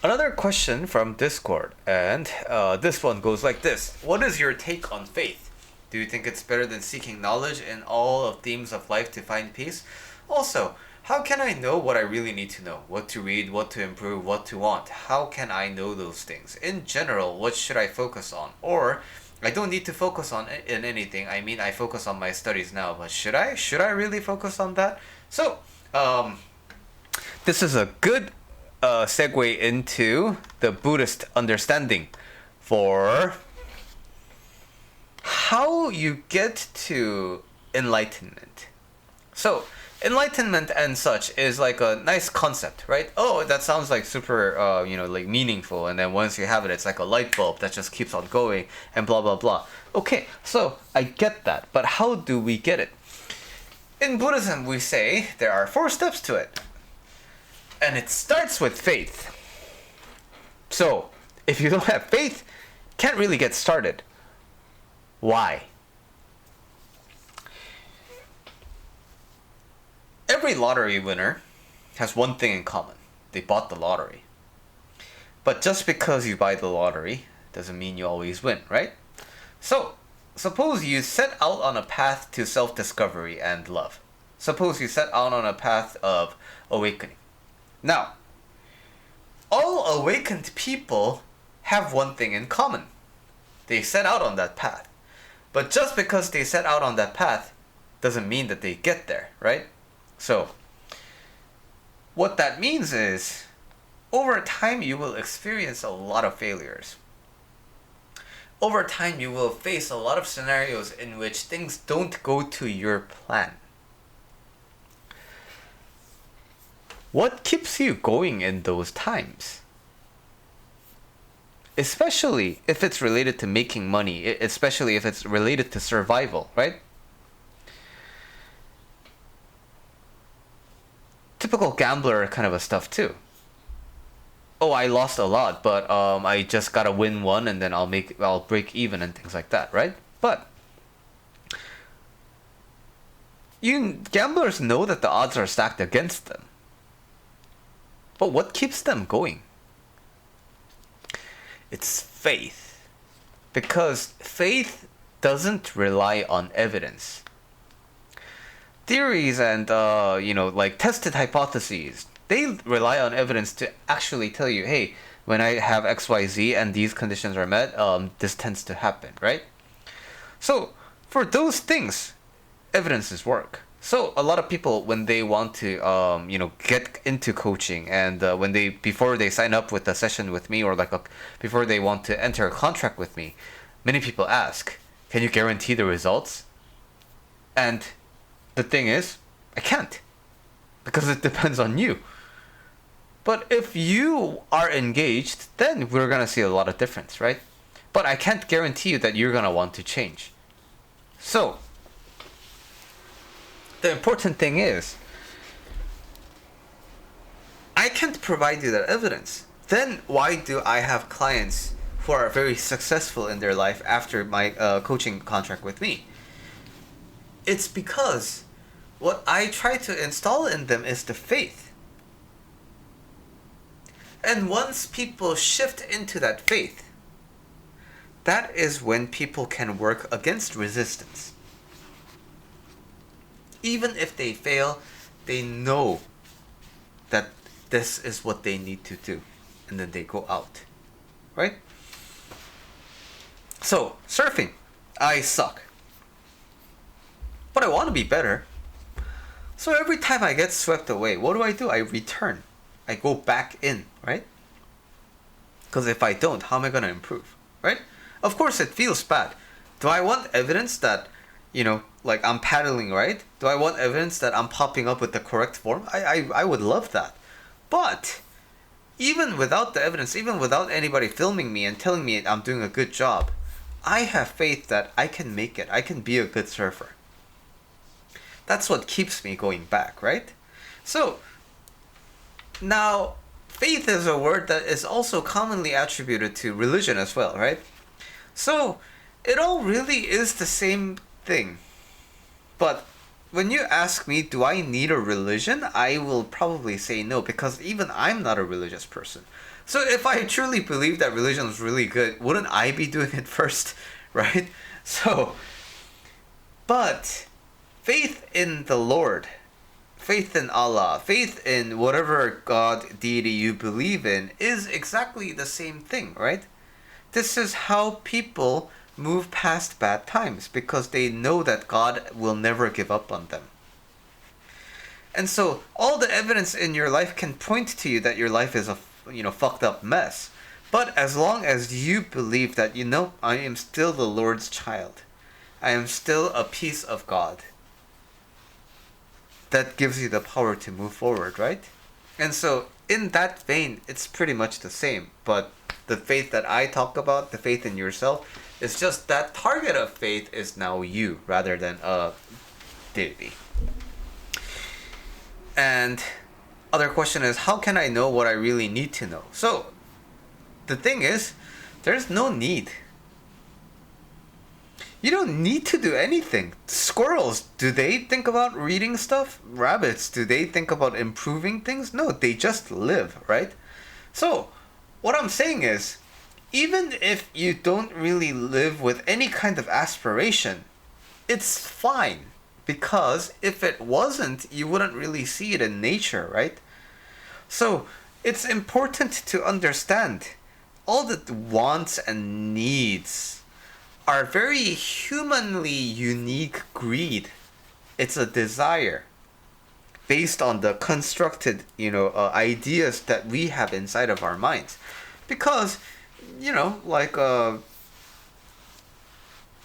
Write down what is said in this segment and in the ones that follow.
Another question from Discord, and this one goes like this. What is your take on faith? Do you think it's better than seeking knowledge in all of themes of life to find peace? Also, how can I know what I really need to know? What to read, what to improve, what to want? How can I know those things? In general, what should I focus on? Or, I don't need to focus on in anything. I mean, I focus on my studies now, but should I? Should I really focus on that? So, this is a good segue into the Buddhist understanding for how you get to enlightenment. So, enlightenment and such is like a nice concept, right? Oh, that sounds like super, like meaningful. And then once you have it, it's like a light bulb that just keeps on going and blah, blah, blah. Okay, so I get that. But how do we get it? In Buddhism, we say there are 4 steps to it. And it starts with faith. So, if you don't have faith, can't really get started. Why? Every lottery winner has one thing in common. They bought the lottery. But just because you buy the lottery doesn't mean you always win, right? So, suppose you set out on a path to self-discovery and love. Suppose you set out on a path of awakening. Now, all awakened people have one thing in common. They set out on that path. But just because they set out on that path doesn't mean that they get there, right? So, what that means is, over time you will experience a lot of failures. Over time you will face a lot of scenarios in which things don't go to your plan. What keeps you going in those times? Especially if it's related to making money, especially if it's related to survival, right? Typical gambler kind of a stuff too. Oh, I lost a lot, but I just gotta win one and then I'll break even and things like that, right? But gamblers know that the odds are stacked against them. But what keeps them going? It's faith. Because faith doesn't rely on evidence. Theories and, like tested hypotheses, they rely on evidence to actually tell you, hey, when I have XYZ and these conditions are met, this tends to happen, right? So, for those things, evidences work. So a lot of people, when they want to, get into coaching, and before they sign up with a session with me, or before they want to enter a contract with me, many people ask, "Can you guarantee the results?" And the thing is, I can't, because it depends on you. But if you are engaged, then we're gonna see a lot of difference, right? But I can't guarantee you that you're gonna want to change. So, the important thing is, I can't provide you that evidence. Then why do I have clients who are very successful in their life after my coaching contract with me? It's because what I try to install in them is the faith. And once people shift into that faith, that is when people can work against resistance. Even if they fail, they know that this is what they need to do. And then they go out. Right? So, surfing. I suck. But I want to be better. So every time I get swept away, what do? I return. I go back in, right? Because if I don't, how am I going to improve? Right? Of course it feels bad. Do I want evidence that, like I'm paddling, right? Do I want evidence that I'm popping up with the correct form? I would love that. But even without the evidence, even without anybody filming me and telling me I'm doing a good job, I have faith that I can make it. I can be a good surfer. That's what keeps me going back, right? So, now, faith is a word that is also commonly attributed to religion as well, right? So, it all really is the same thing. But when you ask me, do I need a religion? I will probably say no, because even I'm not a religious person. So if I truly believe that religion is really good, wouldn't I be doing it first, right? So, but faith in the Lord, faith in Allah, faith in whatever God, deity you believe in is exactly the same thing, right? This is how people move past bad times, because they know that God will never give up on them. And so all the evidence in your life can point to you that your life is a fucked up mess. But as long as you believe that I am still the Lord's child, I am still a piece of God, that gives you the power to move forward, right? And so in that vein, it's pretty much the same. But the faith that I talk about, the faith in yourself, is just that target of faith is now you rather than a deity. And other question is, how can I know what I really need to know? So the thing is, there's no need. You don't need to do anything. Squirrels, do they think about reading stuff? Rabbits, do they think about improving things? No, they just live, right? So what I'm saying is, even if you don't really live with any kind of aspiration, it's fine. Because if it wasn't, you wouldn't really see it in nature, right? So it's important to understand all the wants and needs are very humanly unique greed. It's a desire based on the constructed, ideas that we have inside of our minds. Because,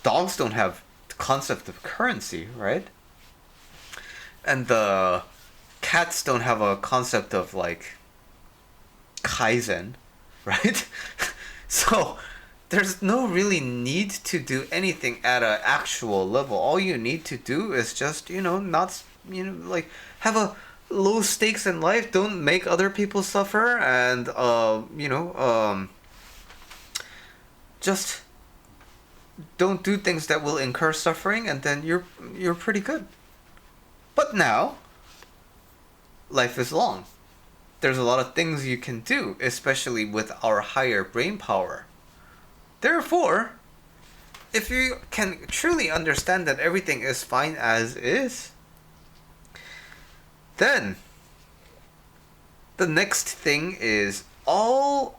dogs don't have the concept of currency, right? And the cats don't have a concept of kaizen, right? So there's no really need to do anything at an actual level. All you need to do is just, not, have a low stakes in life. Don't make other people suffer, and, just don't do things that will incur suffering, and then you're pretty good. But now, life is long. There's a lot of things you can do, especially with our higher brain power. Therefore, if you can truly understand that everything is fine as is, then the next thing is all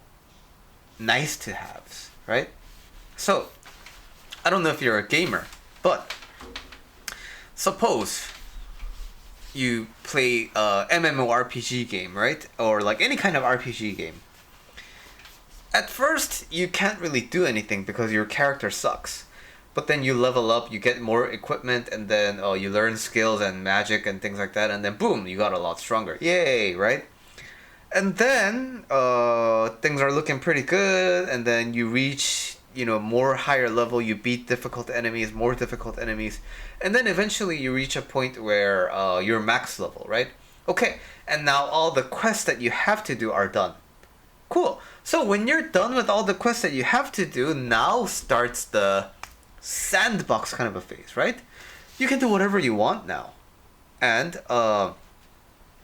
nice to haves, right? So, I don't know if you're a gamer, but suppose you play a MMORPG game, right? Or any kind of RPG game. At first, you can't really do anything because your character sucks. But then you level up, you get more equipment, and then you learn skills and magic and things like that, and then boom, you got a lot stronger. Yay, right? And then things are looking pretty good, and then you reach more higher level, you beat more difficult enemies, and then eventually you reach a point where you're max level, right? Okay, and now all the quests that you have to do are done. Cool. So when you're done with all the quests that you have to do, now starts the sandbox kind of a phase, right? You can do whatever you want now. And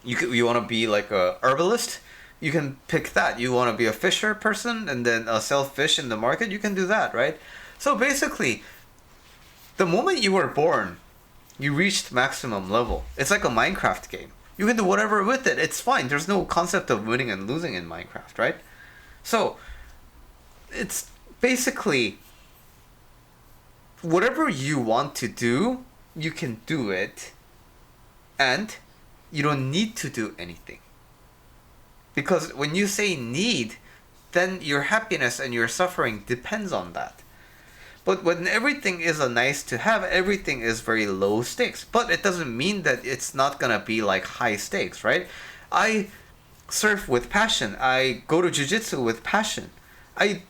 you want to be like a herbalist, you can pick that. You want to be a fisher person and then sell fish in the market, you can do that, right? So basically, the moment you were born, you reached maximum level. It's like a Minecraft game. You can do whatever with it. It's fine. There's no concept of winning and losing in Minecraft, right? So, it's basically whatever you want to do, you can do it. And you don't need to do anything. Because when you say need, then your happiness and your suffering depends on that. But when everything is a nice to have, everything is very low stakes. But it doesn't mean that it's not gonna be high stakes, right? I surf with passion. I go to jiu-jitsu with passion. I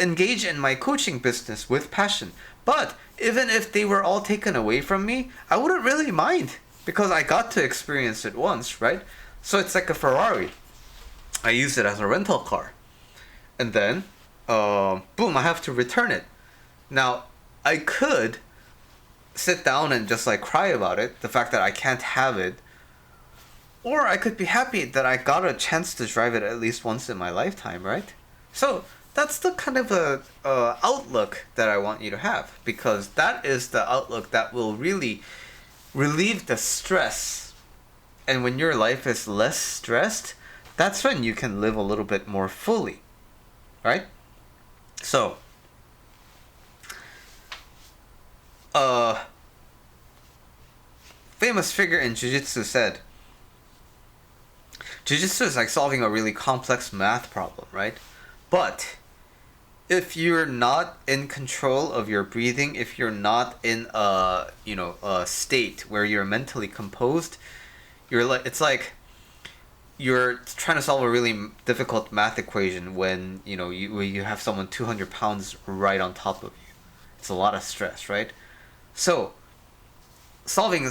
engage in my coaching business with passion. But even if they were all taken away from me, I wouldn't really mind. Because I got to experience it once, right? So it's like a Ferrari. I use it as a rental car. And then, boom, I have to return it. Now, I could sit down and just like cry about it, the fact that I can't have it, or I could be happy that I got a chance to drive it at least once in my lifetime, right? So that's the kind of a outlook that I want you to have, because that is the outlook that will really relieve the stress. And when your life is less stressed, that's when you can live a little bit more fully, right? So, famous figure in jiu-jitsu said, jiu-jitsu is like solving a really complex math problem, right? But if you're not in control of your breathing, if you're not in a state where you're mentally composed, it's like you're trying to solve a really difficult math equation when you have someone 200 pounds right on top of you. It's a lot of stress, right? So solving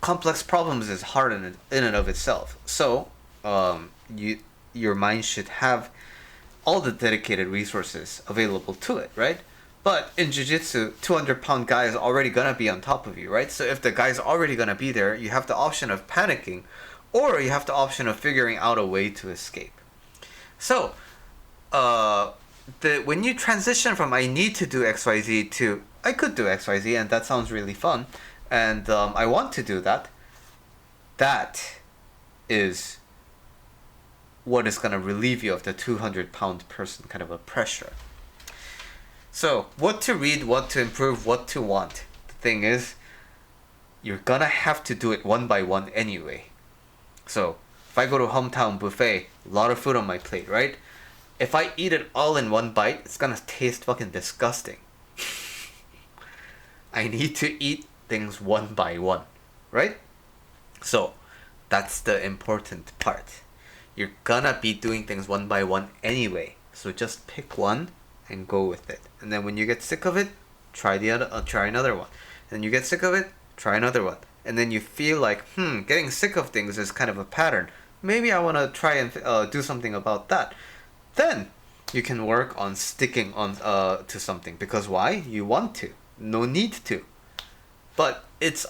complex problems is hard in and of itself. So your mind should have all the dedicated resources available to it, right? But in jiu-jitsu, 200-pound guy is already gonna be on top of you, right? So if the guy's already gonna be there, you have the option of panicking, or you have the option of figuring out a way to escape. So, when you transition from I need to do XYZ to I could do XYZ and that sounds really fun, and I want to do that, that is what is going to relieve you of the 200-pound person kind of a pressure. So, what to read, what to improve, what to want. The thing is, you're going to have to do it one by one anyway. So, if I go to Hometown Buffet, a lot of food on my plate, right? If I eat it all in one bite, it's going to taste fucking disgusting. I need to eat things one by one, right? So, that's the important part. You're gonna be doing things one by one anyway. So just pick one and go with it. And then when you get sick of it, try another one. And you get sick of it, try another one. And then you feel like, getting sick of things is kind of a pattern. Maybe I want to try and do something about that. Then you can work on sticking on to something, because why? You want to. No need to. But it's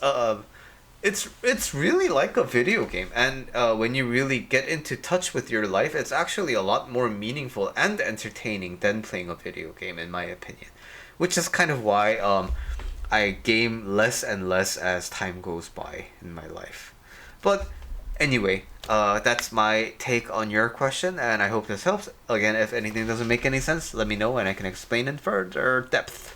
really like a video game, and when you really get into touch with your life, it's actually a lot more meaningful and entertaining than playing a video game, in my opinion. Which is kind of why I game less and less as time goes by in my life. But anyway, that's my take on your question, and I hope this helps. Again, if anything doesn't make any sense, let me know and I can explain in further depth.